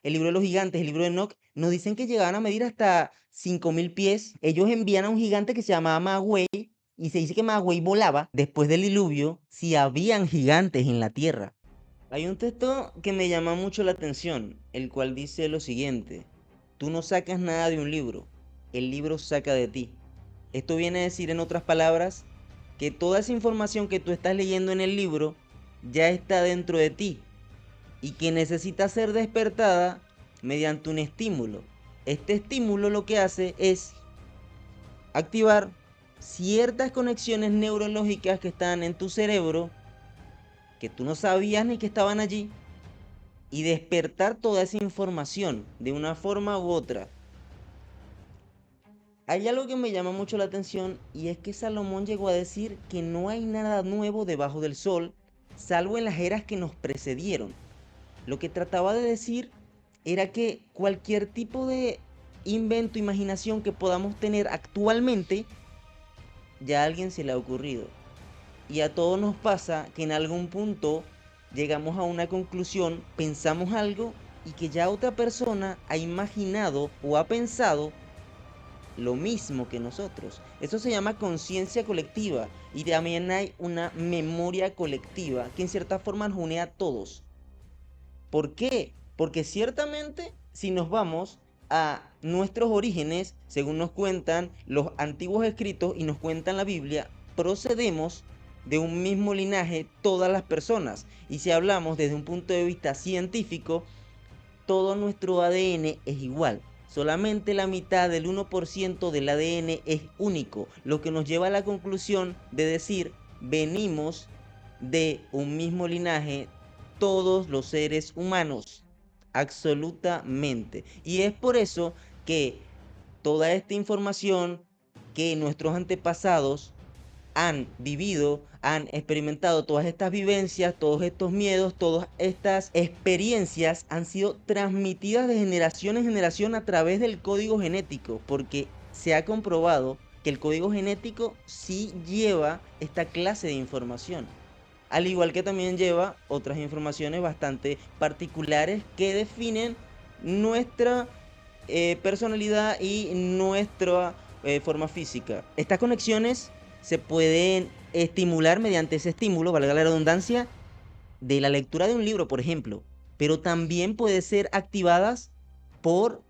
el libro de los gigantes, el libro de Enoch, nos dicen que llegaban a medir hasta 5000 pies. Ellos envían a un gigante que se llamaba Magüey y se dice que Magüey volaba después del diluvio si habían gigantes en la tierra. Hay un texto que me llama mucho la atención, el cual dice lo siguiente: tú no sacas nada de un libro, el libro saca de ti. Esto viene a decir, en otras palabras, que toda esa información que tú estás leyendo en el libro ya está dentro de ti y que necesita ser despertada mediante un estímulo. Este estímulo lo que hace es activar ciertas conexiones neurológicas que están en tu cerebro, que tú no sabías ni que estaban allí, y despertar toda esa información de una forma u otra. Hay algo que me llama mucho la atención, y es que Salomón llegó a decir que no hay nada nuevo debajo del sol, salvo en las eras que nos precedieron. Lo que trataba de decir era que cualquier tipo de invento, imaginación que podamos tener actualmente, ya a alguien se le ha ocurrido. Y a todos nos pasa que en algún punto llegamos a una conclusión, pensamos algo y que ya otra persona ha imaginado o ha pensado lo mismo que nosotros. Eso se llama conciencia colectiva, y también hay una memoria colectiva que en cierta forma nos une a todos. ¿Por qué? Porque ciertamente si nos vamos a nuestros orígenes, según nos cuentan los antiguos escritos y nos cuentan la Biblia, procedemos de un mismo linaje todas las personas. Y si hablamos desde un punto de vista científico, todo nuestro ADN es igual. Solamente la mitad del 1% del ADN es único, lo que nos lleva a la conclusión de decir, venimos de un mismo linaje todos los seres humanos, absolutamente. Y es por eso que toda esta información que nuestros antepasados han vivido, han experimentado, todas estas vivencias, todos estos miedos, todas estas experiencias han sido transmitidas de generación en generación a través del código genético, porque se ha comprobado que el código genético sí lleva esta clase de información, al igual que también lleva otras informaciones bastante particulares que definen nuestra personalidad y nuestra forma física. Estas conexiones se pueden estimular mediante ese estímulo, valga la redundancia, de la lectura de un libro, por ejemplo, pero también puede ser activadas por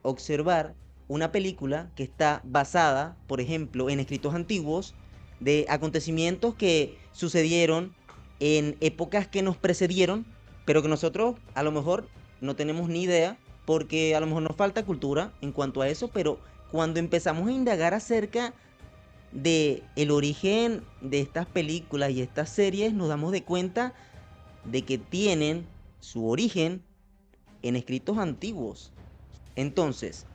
observar una película que está basada, por ejemplo, en escritos antiguos de acontecimientos que sucedieron en épocas que nos precedieron, pero que nosotros a lo mejor no tenemos ni idea, porque a lo mejor nos falta cultura en cuanto a eso, pero cuando empezamos a indagar acerca de el origen de estas películas y estas series, nos damos de cuenta de que tienen su origen en escritos antiguos. Entonces,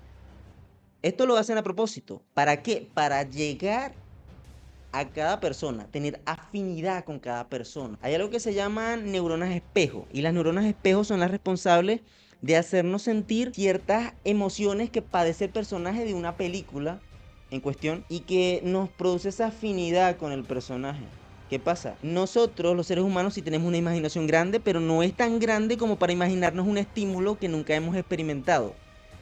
esto lo hacen a propósito. ¿Para qué? Para llegar a cada persona, tener afinidad con cada persona. Hay algo que se llaman neuronas espejo, y las neuronas espejo son las responsables de hacernos sentir ciertas emociones que padece el personaje de una película en cuestión y que nos produce esa afinidad con el personaje. ¿Qué pasa? Nosotros, los seres humanos, sí tenemos una imaginación grande, pero no es tan grande como para imaginarnos un estímulo que nunca hemos experimentado.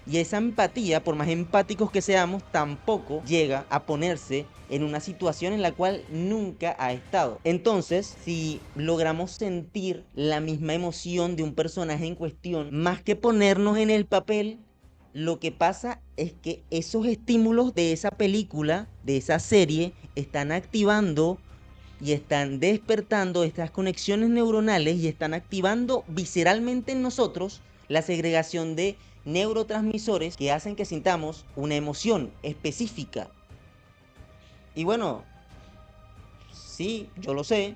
Y esa empatía, por más empáticos que seamos, tampoco llega a ponerse en una situación en la cual nunca ha estado. Entonces, si logramos sentir la misma emoción de un personaje en cuestión, más que ponernos en el papel, lo que pasa es que esos estímulos de esa película, de esa serie, están activando y están despertando estas conexiones neuronales y están activando visceralmente en nosotros la segregación de neurotransmisores que hacen que sintamos una emoción específica. Y bueno, sí, yo lo sé,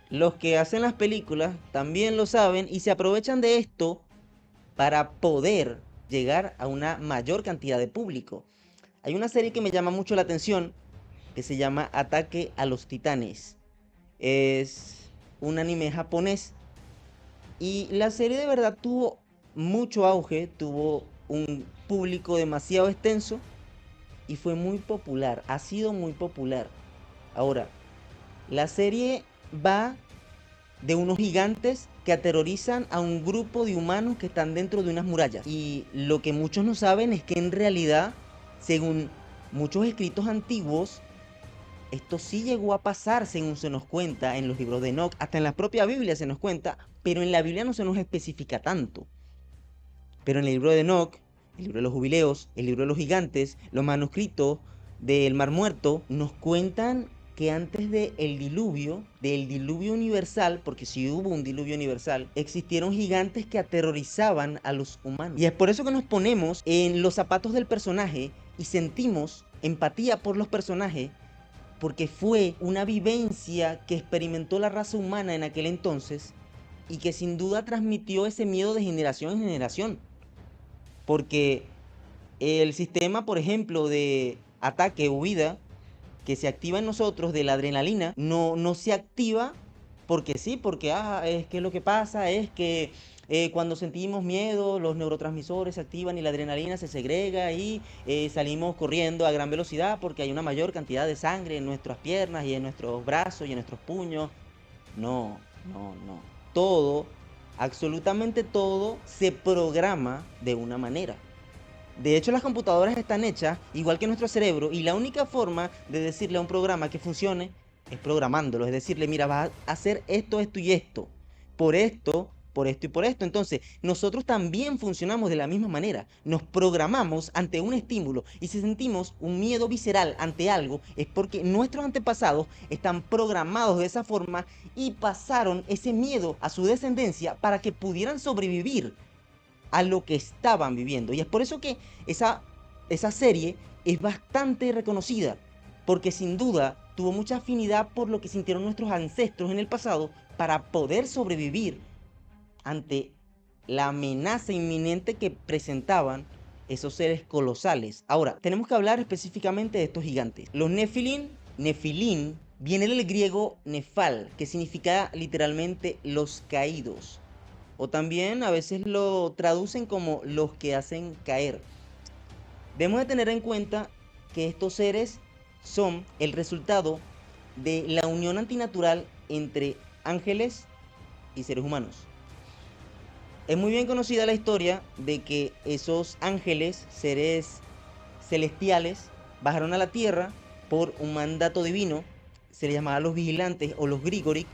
los que hacen las películas también lo saben y se aprovechan de esto para poder llegar a una mayor cantidad de público. Hay una serie que me llama mucho la atención que se llama Ataque a los Titanes. Es un anime japonés y la serie de verdad tuvo mucho auge, tuvo un público demasiado extenso y fue muy popular, ha sido muy popular. Ahora, la serie va de unos gigantes que aterrorizan a un grupo de humanos que están dentro de unas murallas. Y lo que muchos no saben es que en realidad, según muchos escritos antiguos, esto sí llegó a pasar según se nos cuenta en los libros de Enoch, hasta en la propia Biblia se nos cuenta, pero en la Biblia no se nos especifica tanto. Pero en el libro de Enoch, el libro de los jubileos, el libro de los gigantes, los manuscritos del Mar Muerto, nos cuentan que antes del diluvio universal, porque si hubo un diluvio universal, existieron gigantes que aterrorizaban a los humanos. Y es por eso que nos ponemos en los zapatos del personaje y sentimos empatía por los personajes, porque fue una vivencia que experimentó la raza humana en aquel entonces y que sin duda transmitió ese miedo de generación en generación. Porque el sistema, por ejemplo, de ataque o huida que se activa en nosotros de la adrenalina, no se activa porque sí, porque es que lo que pasa es que cuando sentimos miedo, los neurotransmisores se activan y la adrenalina se segrega y salimos corriendo a gran velocidad porque hay una mayor cantidad de sangre en nuestras piernas y en nuestros brazos y en nuestros puños. No, no. Todo, absolutamente todo, se programa de una manera. De hecho, las computadoras están hechas igual que nuestro cerebro y la única forma de decirle a un programa que funcione es programándolo, es decirle, mira, vas a hacer esto, esto y esto, por esto, por esto y por esto. Entonces, nosotros también funcionamos de la misma manera, nos programamos ante un estímulo y si sentimos un miedo visceral ante algo es porque nuestros antepasados están programados de esa forma y pasaron ese miedo a su descendencia para que pudieran sobrevivir a lo que estaban viviendo. Y es por eso que esa serie es bastante reconocida, porque sin duda tuvo mucha afinidad por lo que sintieron nuestros ancestros en el pasado para poder sobrevivir ante la amenaza inminente que presentaban esos seres colosales. Ahora, tenemos que hablar específicamente de estos gigantes. Los Nefilín, viene del griego nefal, que significa literalmente los caídos. O también a veces lo traducen como los que hacen caer. Debemos de tener en cuenta que estos seres son el resultado de la unión antinatural entre ángeles y seres humanos. Es muy bien conocida la historia de que esos ángeles, seres celestiales, bajaron a la tierra por un mandato divino. Se les llamaba los vigilantes o los Grigoric.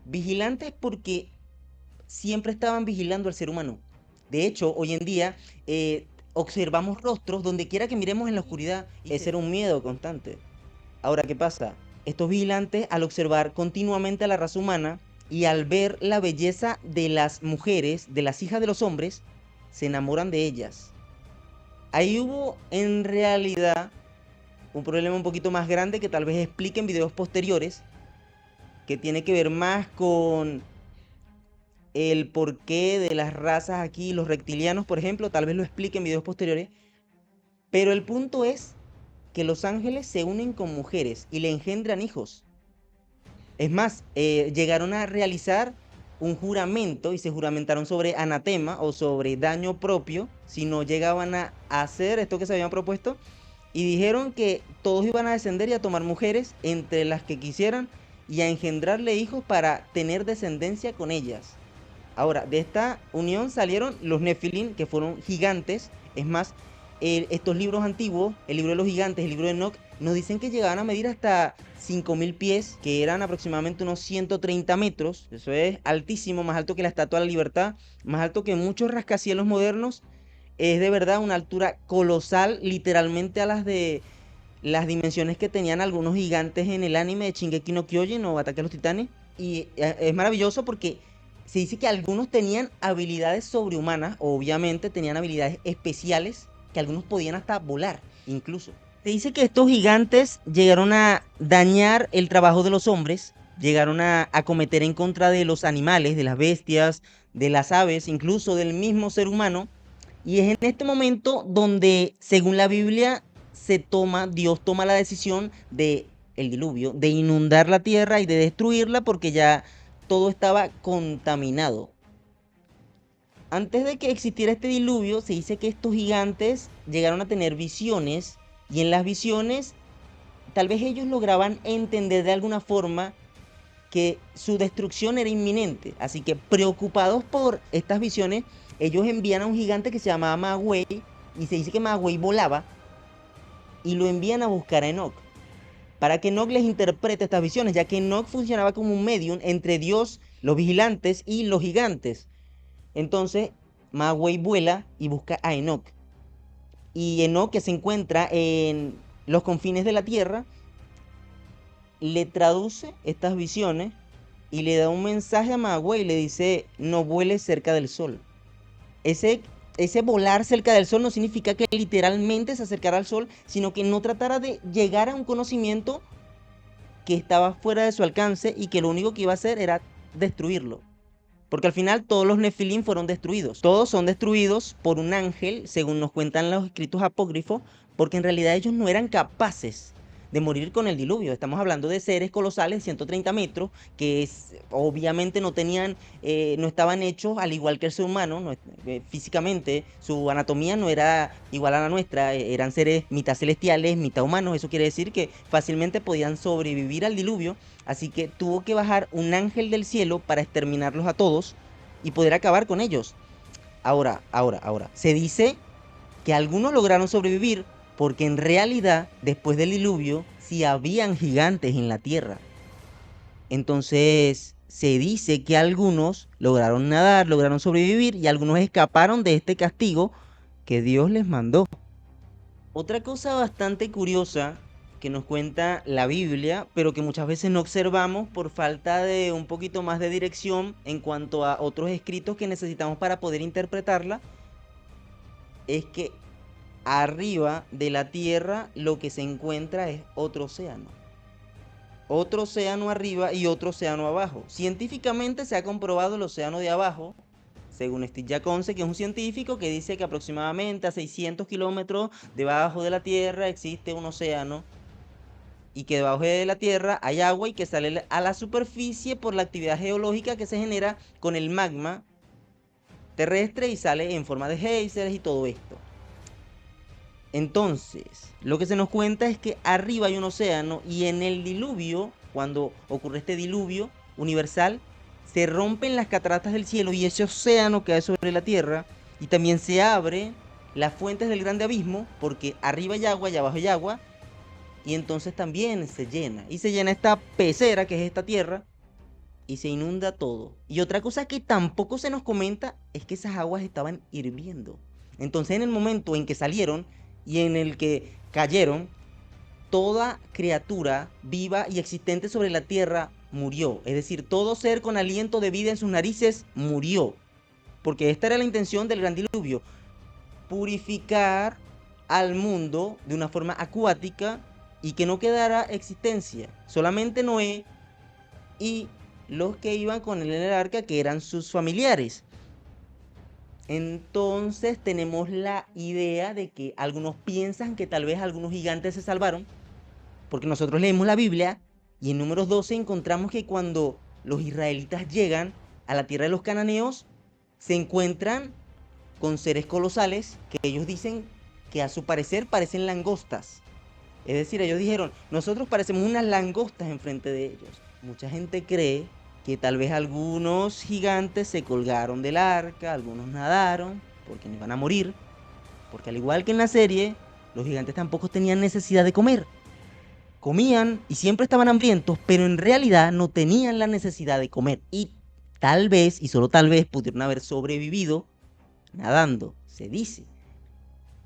Vigilantes porque siempre estaban vigilando al ser humano. De hecho, hoy en día observamos rostros donde quiera que miremos en la oscuridad. Ese era un miedo constante. Ahora, ¿qué pasa? Estos vigilantes, al observar continuamente a la raza humana y al ver la belleza de las mujeres, de las hijas de los hombres, se enamoran de ellas. Ahí hubo en realidad un problema un poquito más grande que tal vez explique en videos posteriores, que tiene que ver más con el porqué de las razas aquí, los reptilianos, por ejemplo, tal vez lo explique en videos posteriores. Pero el punto es que los ángeles se unen con mujeres y le engendran hijos. Es más, llegaron a realizar un juramento y se juramentaron sobre anatema o sobre daño propio si no llegaban a hacer esto que se habían propuesto. Y dijeron que todos iban a descender y a tomar mujeres entre las que quisieran y a engendrarle hijos para tener descendencia con ellas. Ahora, de esta unión salieron los Nefilín, que fueron gigantes. Es más, estos libros antiguos, el libro de los gigantes, el libro de Enoch, nos dicen que llegaban a medir hasta 5000 pies, que eran aproximadamente unos 130 metros. Eso es altísimo, más alto que la Estatua de la Libertad, más alto que muchos rascacielos modernos. Es de verdad una altura colosal, literalmente a las dimensiones que tenían algunos gigantes en el anime de Shingeki no Kyojin o Ataque a los Titanes. Y es maravilloso porque se dice que algunos tenían habilidades sobrehumanas, obviamente tenían habilidades especiales, que algunos podían hasta volar, incluso. Se dice que estos gigantes llegaron a dañar el trabajo de los hombres, llegaron a cometer en contra de los animales, de las bestias, de las aves, incluso del mismo ser humano. Y es en este momento donde, según la Biblia, Dios toma la decisión de el diluvio, de inundar la tierra y de destruirla porque ya todo estaba contaminado. Antes de que existiera este diluvio, se dice que estos gigantes llegaron a tener visiones y en las visiones tal vez ellos lograban entender de alguna forma que su destrucción era inminente. Así que preocupados por estas visiones, ellos envían a un gigante que se llamaba Magüey, y se dice que Magüey volaba, y lo envían a buscar a Enoch, para que Enoch les interprete estas visiones, ya que Enoch funcionaba como un medium entre Dios, los vigilantes y los gigantes. Entonces, Magüey vuela y busca a Enoch. Y Enoch, que se encuentra en los confines de la tierra, le traduce estas visiones y le da un mensaje a Magüey y le dice: no vueles cerca del sol. Ese, ese volar cerca del sol no significa que literalmente se acercara al sol, sino que no tratara de llegar a un conocimiento que estaba fuera de su alcance y que lo único que iba a hacer era destruirlo. Porque al final todos los Nefilim fueron destruidos. Todos son destruidos por un ángel, según nos cuentan los escritos apócrifos, porque en realidad ellos no eran capaces de morir con el diluvio. Estamos hablando de seres colosales, 130 metros, que obviamente no tenían, no estaban hechos al igual que el ser humano. No, físicamente, su anatomía no era igual a la nuestra. Eran seres mitad celestiales, mitad humanos. Eso quiere decir que fácilmente podían sobrevivir al diluvio. Así que tuvo que bajar un ángel del cielo para exterminarlos a todos y poder acabar con ellos. Ahora. Se dice que algunos lograron sobrevivir porque en realidad, después del diluvio, sí habían gigantes en la tierra. Entonces, se dice que algunos lograron nadar, lograron sobrevivir y algunos escaparon de este castigo que Dios les mandó. Otra cosa bastante curiosa que nos cuenta la Biblia, pero que muchas veces no observamos por falta de un poquito más de dirección en cuanto a otros escritos que necesitamos para poder interpretarla, es que arriba de la tierra lo que se encuentra es otro océano. Otro océano arriba y otro océano abajo. Científicamente se ha comprobado el océano de abajo, según Steve Jacobsen, que es un científico que dice que aproximadamente a 600 kilómetros debajo de la tierra existe un océano, y que debajo de la tierra hay agua y que sale a la superficie por la actividad geológica que se genera con el magma terrestre y sale en forma de geysers y todo esto. Entonces, lo que se nos cuenta es que arriba hay un océano y en el diluvio, cuando ocurre este diluvio universal, se rompen las cataratas del cielo y ese océano cae sobre la tierra, y también se abre las fuentes del grande abismo, porque arriba hay agua y abajo hay agua, y entonces también se llena. Y se llena esta pecera que es esta tierra y se inunda todo. Y otra cosa que tampoco se nos comenta es que esas aguas estaban hirviendo. Entonces en el momento en que salieron y en el que cayeron, toda criatura viva y existente sobre la tierra murió. Es decir, todo ser con aliento de vida en sus narices murió. Porque esta era la intención del gran diluvio: purificar al mundo de una forma acuática y que no quedara existencia. Solamente Noé y los que iban con él en el arca, que eran sus familiares. Entonces tenemos la idea de que algunos piensan que tal vez algunos gigantes se salvaron, porque nosotros leemos la Biblia y en Números 12 encontramos que cuando los israelitas llegan a la tierra de los cananeos, se encuentran con seres colosales que ellos dicen que a su parecer parecen langostas. Es decir, ellos dijeron: nosotros parecemos unas langostas enfrente de ellos. Mucha gente cree que tal vez algunos gigantes se colgaron del arca, algunos nadaron porque no iban a morir, porque al igual que en la serie, los gigantes tampoco tenían necesidad de comer. Comían y siempre estaban hambrientos, pero en realidad no tenían la necesidad de comer. Y tal vez, y solo tal vez, pudieron haber sobrevivido nadando, se dice.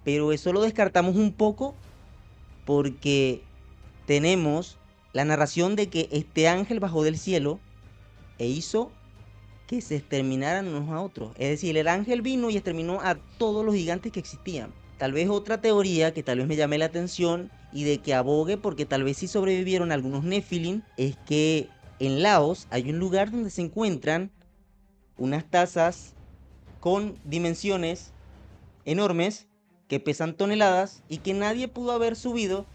Pero eso lo descartamos un poco porque tenemos la narración de que este ángel bajó del cielo e hizo que se exterminaran unos a otros. Es decir, el ángel vino y exterminó a todos los gigantes que existían. Tal vez otra teoría que tal vez me llame la atención y de que abogue porque tal vez sí sobrevivieron algunos Nephilim, es que en Laos hay un lugar donde se encuentran unas tazas con dimensiones enormes que pesan toneladas y que nadie pudo haber subido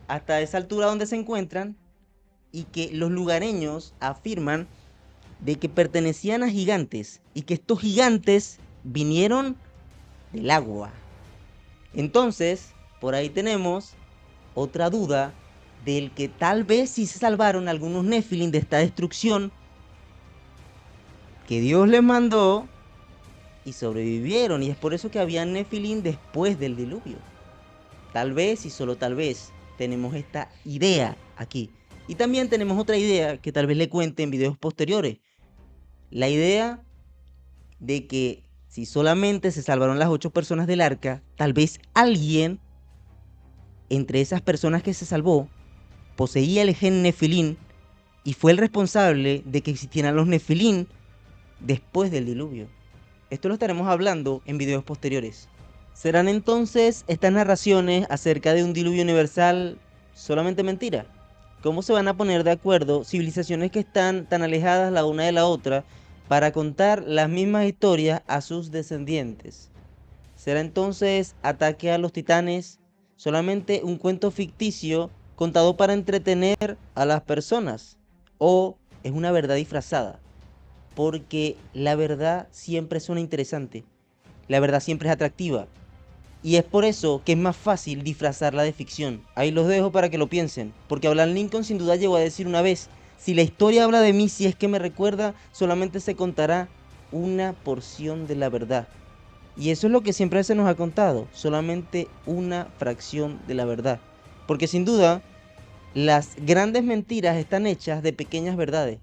hasta esa altura donde se encuentran, y que los lugareños afirman de que pertenecían a gigantes y que estos gigantes vinieron del agua. Entonces, por ahí tenemos otra duda del que tal vez sí se salvaron algunos Nephilim de esta destrucción que Dios les mandó y sobrevivieron. Y es por eso que había Nephilim después del diluvio. Tal vez y solo tal vez tenemos esta idea aquí. Y también tenemos otra idea que tal vez le cuente en videos posteriores. La idea de que si solamente se salvaron las 8 personas del arca, tal vez alguien entre esas personas que se salvó poseía el gen Nefilín y fue el responsable de que existieran los Nefilín después del diluvio. Esto lo estaremos hablando en videos posteriores. ¿Serán entonces estas narraciones acerca de un diluvio universal solamente mentira? ¿Cómo se van a poner de acuerdo civilizaciones que están tan alejadas la una de la otra para contar las mismas historias a sus descendientes? ¿Será entonces Ataque a los Titanes solamente un cuento ficticio contado para entretener a las personas? ¿O es una verdad disfrazada? Porque la verdad siempre suena interesante, la verdad siempre es atractiva. Y es por eso que es más fácil disfrazarla de ficción. Ahí los dejo para que lo piensen, porque Abraham Lincoln sin duda llegó a decir una vez: si la historia habla de mí, si es que me recuerda, solamente se contará una porción de la verdad. Y eso es lo que siempre se nos ha contado, solamente una fracción de la verdad. Porque sin duda, las grandes mentiras están hechas de pequeñas verdades.